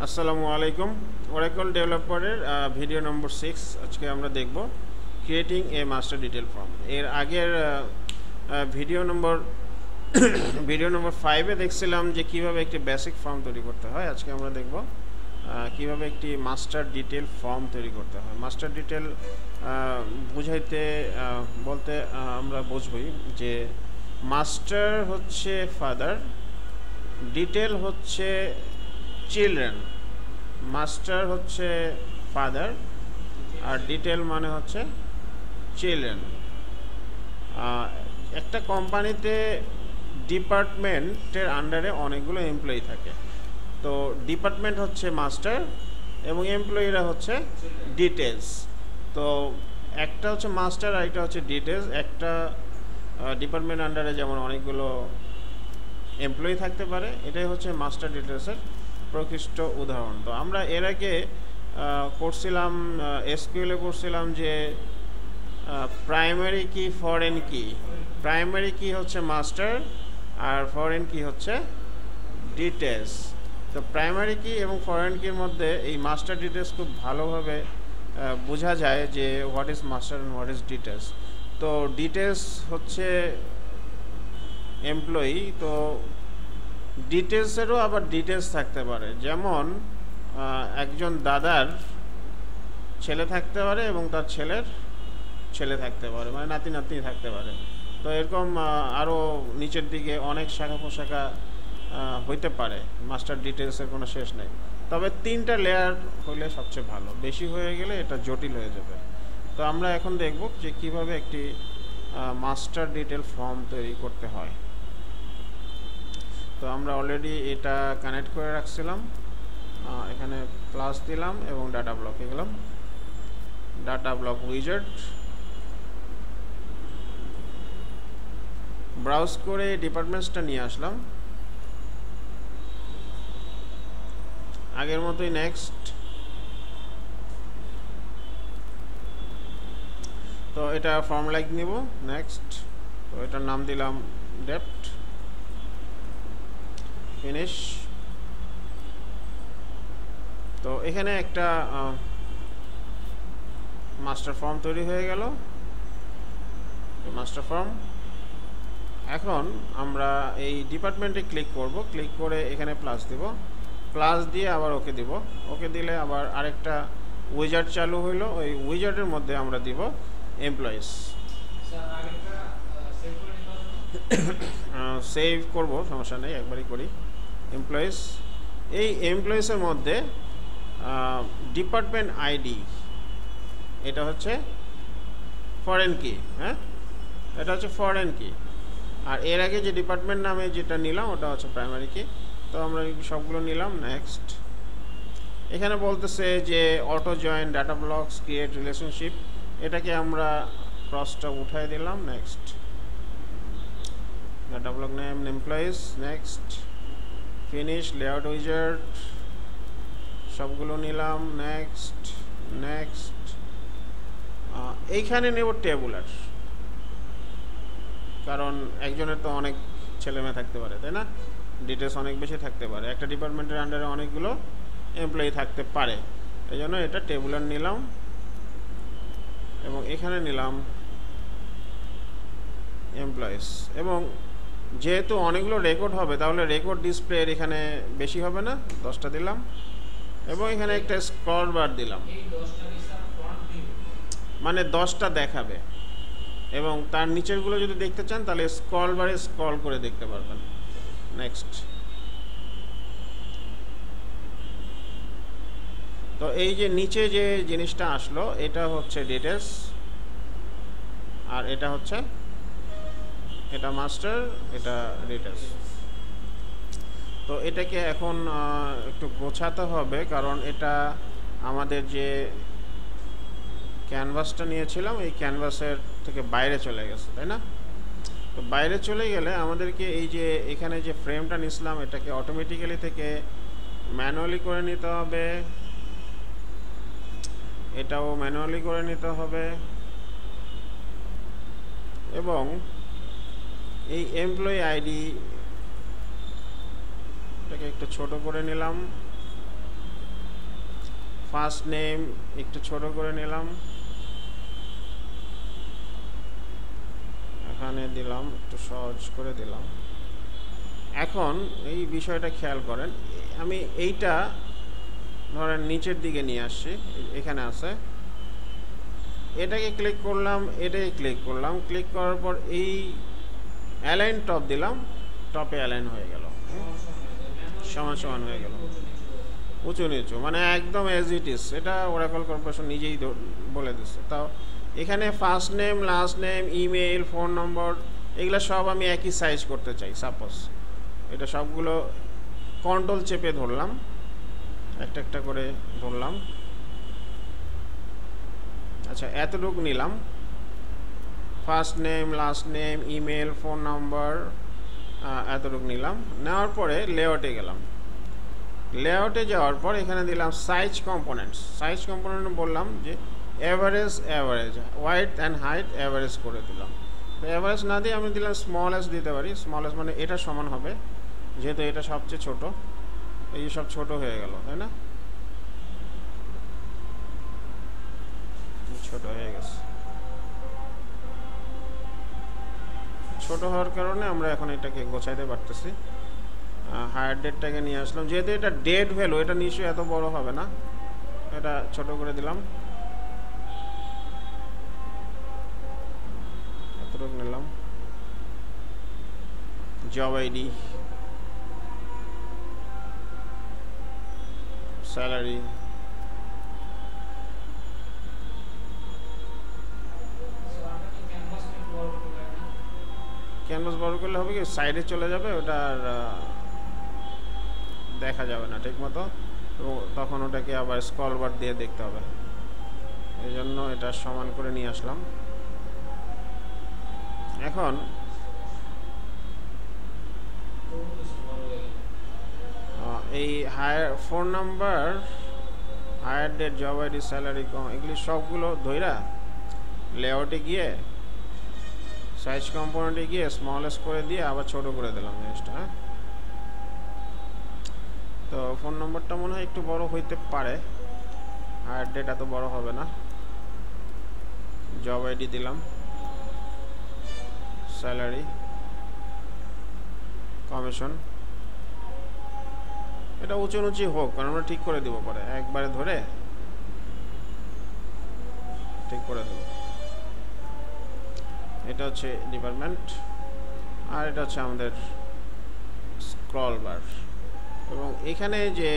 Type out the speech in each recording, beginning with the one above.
আসসালামু আলাইকুম। Oracle ডেভেলপারের video নম্বর 6 আজকে আমরা দেখব creating a master detail form. এর আগের ভিডিও নম্বর 5-এ দেখছিলাম যে কিভাবে একটি বেসিক ফর্ম তৈরি করতে হয়। আজকে আমরা দেখব কিভাবে একটি মাস্টার ডিটেল ফর্ম তৈরি করতে হয়। মাস্টার ডিটেল বুঝাইতে বলতে আমরা বুঝবই যে মাস্টার হচ্ছে ফাদার, ডিটেল হচ্ছে চিলড্রেন। মাস্টার হচ্ছে ফাদার আর ডিটেল মানে হচ্ছে চিলড্রেন। একটা কোম্পানিতে ডিপার্টমেন্টের আন্ডারে অনেকগুলো এমপ্লয়ি থাকে, তো ডিপার্টমেন্ট হচ্ছে মাস্টার এবং এমপ্লয়িরা হচ্ছে ডিটেলস। তো একটা হচ্ছে মাস্টার আর একটা হচ্ছে ডিটেলস। একটা ডিপার্টমেন্ট আন্ডারে যেমন অনেকগুলো এমপ্লয়ি থাকতে পারে, এটাই হচ্ছে মাস্টার ডিটেলসের প্রকৃষ্ট উদাহরণ। তো আমরা এর আগে করছিলাম এসকিউএলে করছিলাম যে প্রাইমারি কি ফরেন কি। প্রাইমারি কি হচ্ছে মাস্টার আর ফরেন কি হচ্ছে ডিটেলস। তো প্রাইমারি কি এবং ফরেন কির মধ্যে এই মাস্টার ডিটেলস খুব ভালোভাবে বোঝা যায় যে what is master and what is details. তো ডিটেলস হচ্ছে এমপ্লয়ি, তো ডিটেলসেরও আবার ডিটেলস থাকতে পারে। যেমন একজন দাদার ছেলে থাকতে পারে এবং তার ছেলের ছেলে থাকতে পারে, মানে নাতি নাতনি থাকতে পারে। তো এরকম আরও নিচের দিকে অনেক শাখা পোশাখা হইতে পারে। মাস্টার ডিটেলসের কোনো শেষ নেই, তবে 3টা লেয়ার হইলে সবচেয়ে ভালো। বেশি হয়ে গেলে এটা জটিল হয়ে যাবে। তো আমরা এখন দেখব যে কিভাবে একটি মাস্টার ডিটেল ফর্ম তৈরি করতে হয়। তো আমরা অলরেডি এটা কানেক্ট করে রাখছিলাম, এখানে প্লাস দিলাম এবং ডাটা ব্লকে গেলাম। ডাটা ব্লক উইজার্ড ব্রাউজ করে ডিপার্টমেন্টসটা নিয়ে আসলাম, আগের মতোই নেক্সট। তো এটা ফর্ম লাইক নিব, নেক্সট। তো এটার নাম দিলাম ডেপ্থ, ফিনিশ। তো এখানে একটা মাস্টার ফর্ম তৈরি হয়ে গেল, মাস্টার ফর্ম। এখন আমরা এই ডিপার্টমেন্টে ক্লিক করব, ক্লিক করে এখানে প্লাস দিব, প্লাস দিয়ে আবার ওকে দিব। ওকে দিলে আবার আরেকটা উইজার্ড চালু হইলো। ওই উইজার্ডের মধ্যে আমরা দিব এমপ্লয়িজ। সেভ করব, সমস্যা নেই, একবারই করি। এমপ্লয়িজ, এই এমপ্লয়িজের মধ্যে ডিপার্টমেন্ট আইডি এটা হচ্ছে ফরেন কি, হ্যাঁ এটা হচ্ছে ফরেন কি। আর এর আগে যে ডিপার্টমেন্ট নামে যেটা নিলাম ওটা হচ্ছে প্রাইমারি কি। তো আমরা সবগুলো নিলাম, নেক্সট। এখানে বলতেছে যে auto join data blocks create relationship, এটাকে আমরা ক্রসটা উঠাই দিলাম, next. Data block name employees, next. Finish layout wizard সবগুলো নিলাম, নেক্সট নেক্সট। এইখানে নেব টেবুলার, কারণ একজনের তো অনেক ছেলে মেয়ে থাকতে পারে, তাই না? ডিটেলস অনেক বেশি থাকতে পারে, একটা ডিপার্টমেন্টের আন্ডারে অনেকগুলো এমপ্লয়ি থাকতে পারে। এই জন্য এটা টেবুলার নিলাম এবং এখানে নিলাম এমপ্লয়িজ। এবং যেহেতু অনেকগুলো রেকর্ড হবে তাহলে রেকর্ড ডিসপ্লে এখানে বেশি হবে না, 10টা দিলাম এবং এখানে একটা স্ক্রল বার দিলাম, মানে 10টা দেখাবে। এবং তার নিচেরগুলো যদি দেখতে চান তাহলে স্ক্রল বারে স্ক্রল করে দেখতে পারবেন, নেক্সট। তো এই যে নিচে যে জিনিসটা আসলো এটা হচ্ছে ডিটেলস আর এটা হচ্ছে এটা মাস্টার, এটা ডিটেলস। তো এটাকে এখন একটু গোছাতে হবে, কারণ এটা আমাদের যে ক্যানভাসটা নিয়েছিলাম এই ক্যানভাসের থেকে বাইরে চলে গেছে, তাই না? তো বাইরে চলে গেলে আমাদেরকে এই যে এখানে যে ফ্রেমটা নিছিলাম এটাকে অটোমেটিক্যালি থেকে ম্যানুয়ালি করে নিতে হবে, এটাও ম্যানুয়ালি করে নিতে হবে। এবং এই এমপ্লয়ি আইডি এটাকে একটু ছোট করে নিলাম, ফার্স্ট নেম একটু ছোট করে নিলাম, এখানে দিলাম একটু সহজ করে দিলাম। এখন এই বিষয়টা খেয়াল করেন, আমি এইটা ধরেন নিচের দিকে নিয়ে আসছি, এখানে আছে, এটাকে ক্লিক করলাম, এটাকে ক্লিক করলাম, ক্লিক করার পর এই অ্যালাইন টপ দিলাম, টপে অ্যালাইন হয়ে গেল, সমান সমান হয়ে গেল, উঁচু নিচু, মানে একদম অ্যাজ ইট ইজ। এটা ওরাকল কর্পোরেশন নিজেই বলে দিচ্ছে। তাও এখানে first name, last name, email, phone নম্বর, এগুলো সব আমি একই সাইজ করতে চাই। সাপোজ এটা সবগুলো কন্ট্রোল চেপে ধরলাম, একটা একটা করে ধরলাম। আচ্ছা, এতটুকু নিলাম, first name, last name, email, phone number, এতটুকু নিলাম। নেওয়ার পরে লেআউটে গেলাম, লেআউটে যাওয়ার পর এখানে দিলাম সাইজ কম্পোনেন্টস। সাইজ কম্পোনেন্ট বললাম যে average, wide and height average করে দিলাম। তো অ্যাভারেজ না দিয়ে আমি দিলাম স্মল এস দিতে পারি। স্মল এস মানে এটা সমান হবে, যেহেতু এটা সবচেয়ে ছোট, এই সব ছোট হয়ে গেল, তাই না? ছোট হয়ে গেছে। ছোট হওয়ার কারণে আমরা এখন এটাকে গোছাইতে পারতেছি। হায়ার ডেটটাকে নিয়ে আসলাম, যেহেতু এটা ডেট ভ্যালু, এটা নিশ্চয়ই এত বড় হবে না, এটা ছোট করে দিলাম, এতটুকু নিলাম। জব আইডি, স্যালারি, ক্যানভাস বড় করলে হবে কি, সাইডে চলে যাবে, ওটা আর দেখা যাবে না ঠিক মতো, তখন ওটাকে আবার স্ক্রল বার দিয়ে দেখতে হবে। এই জন্য এটা সমান করে নিয়ে আসলাম। এখন এই hire phone number, hire date, job ID, salary, এগুলি সবগুলো ধইরা লেআউটে গিয়ে সাইজ কম্পোনেন্টে গিয়ে স্মলেস করে দিয়ে আবার ছোট করে দিলাম জিনিসটা। হ্যাঁ, তো ফোন নম্বরটা মনে হয় একটু বড় হইতে পারে, হায়ার ডেট এত বড় হবে না। জব আইডি দিলাম, স্যালারি, কমিশন, এটা উঁচু নিচু হোক, কারণ আমরা ঠিক করে দিব পরে, একবারে ধরে ঠিক করে দেব। এটা হচ্ছে ডিপার্টমেন্ট, আর এটা হচ্ছে আমাদের স্ক্রল বার। এবং এখানে যে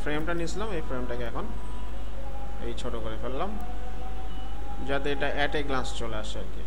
ফ্রেমটা নিয়েছিলাম, এই ফ্রেমটাকে এখন এই ছোট করে ফেললাম, যাতে এটা অ্যাট এ গ্লান্স চলে আসে আর কি।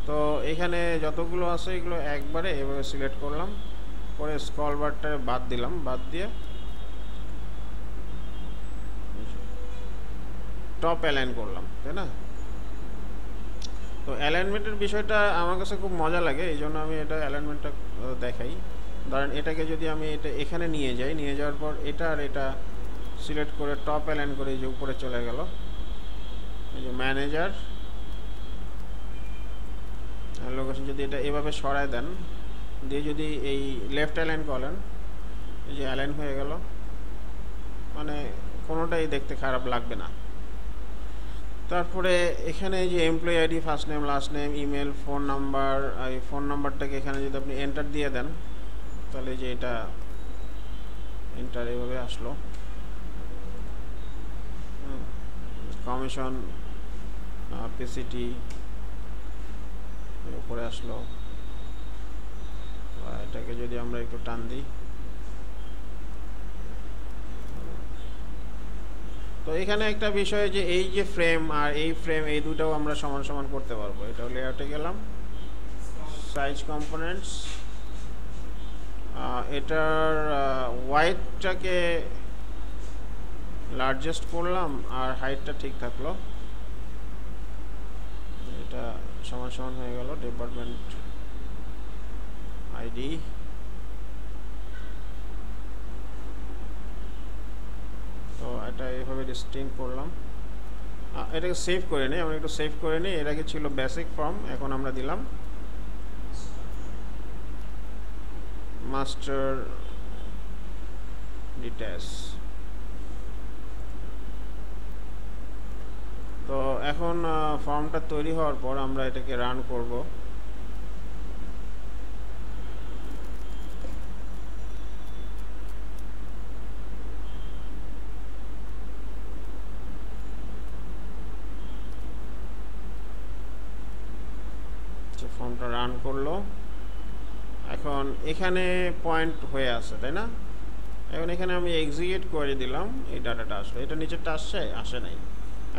তো এখানে যতগুলো আছে এগুলো একবারে এভাবে সিলেক্ট করলাম, করে স্ক্রল বারটা বাদ দিলাম, বাদ দিয়ে টপ অ্যালাইন করলাম, তাই না? তো অ্যালাইনমেন্টের বিষয়টা আমার কাছে খুব মজা লাগে, এই জন্য আমি এটা অ্যালাইনমেন্টটা দেখাই। ধরেন এটাকে যদি আমি এটা এখানে নিয়ে যাই, নিয়ে যাওয়ার পর এটা আর এটা সিলেক্ট করে টপ অ্যালাইন করে, এই যে উপরে চলে গেল, এই যে ম্যানেজার লোকেশন, যদি এটা এভাবে সরায় দেন, দিয়ে যদি এই লেফট অ্যালাইন করেন, এই যে অ্যালাইন হয়ে গেল, মানে কোনোটাই দেখতে খারাপ লাগবে না। তারপরে এখানে যে employee ID, first name, last name, email, phone number, এই ফোন নাম্বারটাকে এখানে যদি আপনি এন্টার দিয়ে দেন, তাহলে যে এটা এন্টার এইভাবে আসলো। কমিশন, পিসিটি উপরে আসলো। এটাকে যদি আমরা একটু টান দিই, তো এখানে একটা বিষয় যে এই যে ফ্রেম আর এই ফ্রেম, এই দুটাও আমরা সমান সমান করতে পারবো। এটাও লেআউটে গেলাম, সাইজ কম্পোনেন্টস, এটার ওয়াইডটাকে লার্জেস্ট করলাম আর হাইটটা ঠিক থাকলো, এটা সমান সমান হয়ে গেল। ডিপার্টমেন্ট আইডি, তো এটা এইভাবে ডিস্টিংক্ট করলাম। এটাকে সেভ করে নিই, আমরা একটু সেভ করে নিই। এর আগে ছিল বেসিক ফর্ম, এখন আমরা দিলাম মাস্টার ডিটেলস। এখন ফর্মটা তৈরি হওয়ার পর আমরা এটাকে রান করব। ফর্মটা রান করলো। এখন এখানে পয়েন্ট হয়ে আছে, তাই না? এখন এখানে আমি এক্সিকিউট করে দিলাম, এই ডাটাটা আসলো। এটা নিচেরটা আসে নাই।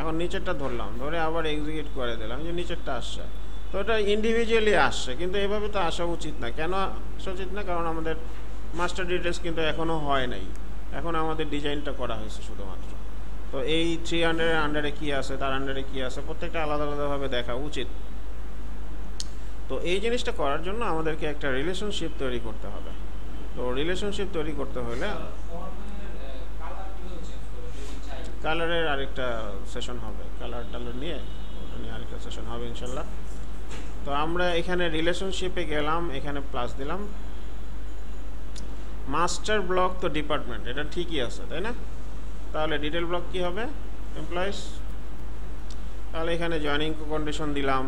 এখন নিচেরটা ধরলাম, ধরে আবার এক্সিকিউট করে দিলাম, যে নিচেরটা আসছে। তো এটা ইন্ডিভিজুয়ালি আসছে, কিন্তু এভাবে তো আসা উচিত না। কেন আসা উচিত না? কারণ আমাদের মাস্টার ডিটেলস কিন্তু এখনও হয় নাই, এখন আমাদের ডিজাইনটা করা হয়েছে শুধুমাত্র। তো এই 300-এর আন্ডারে কী আছে, তার আন্ডারে কী আছে, প্রত্যেকটা আলাদা আলাদাভাবে দেখা উচিত। তো এই জিনিসটা করার জন্য আমাদেরকে একটা রিলেশনশিপ তৈরি করতে হবে। তো রিলেশনশিপ তৈরি করতে হলে কালারের আরেকটা সেশন হবে, কালার নিয়ে ওটা নিয়ে আরেকটা সেশন হবে ইনশাল্লাহ। তো আমরা এখানে রিলেশনশিপে গেলাম, এখানে প্লাস দিলাম। মাস্টার ব্লক তো ডিপার্টমেন্ট, এটা ঠিকই আছে, তাই না? তাহলে ডিটেল ব্লক কি হবে? এমপ্লয়িজ। তাহলে এখানে জয়েনিং কন্ডিশন দিলাম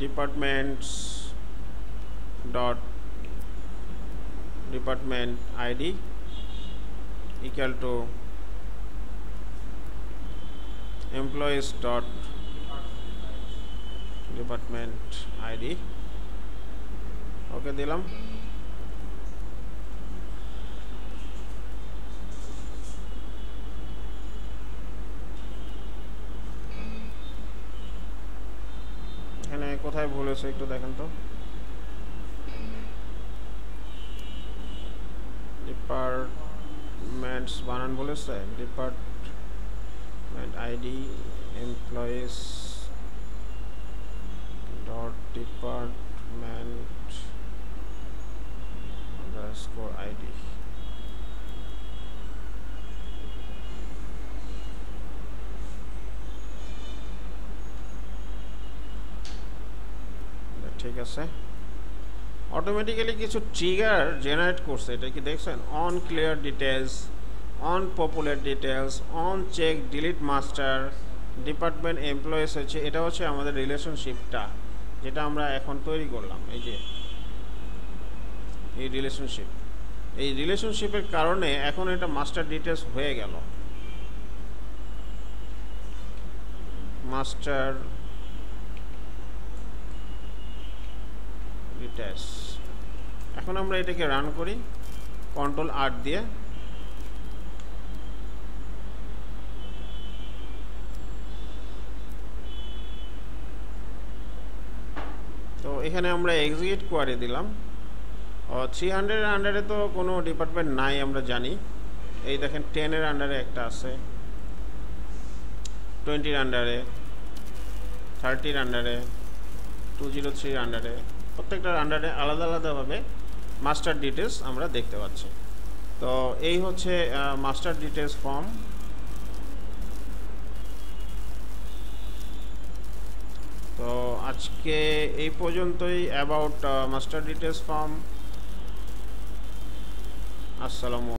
departments dot department id equal to employees dot department id। ওকে দিলাম। এখানে কোথায় ভুল হয়েছে একটু দেখেন তো। ডিপার্টমেন্টস বানান বলেছে, department ID employees dot department underscore ID. ঠিক আছে। অটোমেটিক্যালি কিছু ট্রিগার জেনারেট করছে, এটা কি দেখছেন? On clear details, on popular details, on check delete master, department employees হচ্ছে, এটা হচ্ছে আমাদের রিলেশনশিপটা, যেটা আমরা এখন তৈরি করলাম। এই যে এই রিলেশনশিপের কারণে এখন এটা মাস্টার ডিটেলস হয়ে গেল। Master details. এখন আমরা এটাকে রান করি কন্ট্রোল আর দিয়ে। তো এখানে আমরা এক্সিকিউট করে দিলাম। 300-এর আন্ডারে তো কোনো ডিপার্টমেন্ট নাই আমরা জানি। এই দেখেন 10-এর আন্ডারে একটা আছে, 20-এর আন্ডারে, 30-এর আন্ডারে, 203-এর আন্ডারে, প্রত্যেকটার আন্ডারে আলাদা আলাদাভাবে মাস্টার ডিটেলস আমরা দেখতে পাচ্ছি। তো এই হচ্ছে মাস্টার ডিটেলস ফর্ম। তো আজকে এই পর্যন্তই অ্যাবাউট মাস্টার ডিটেলস ফর্ম। আসসালামু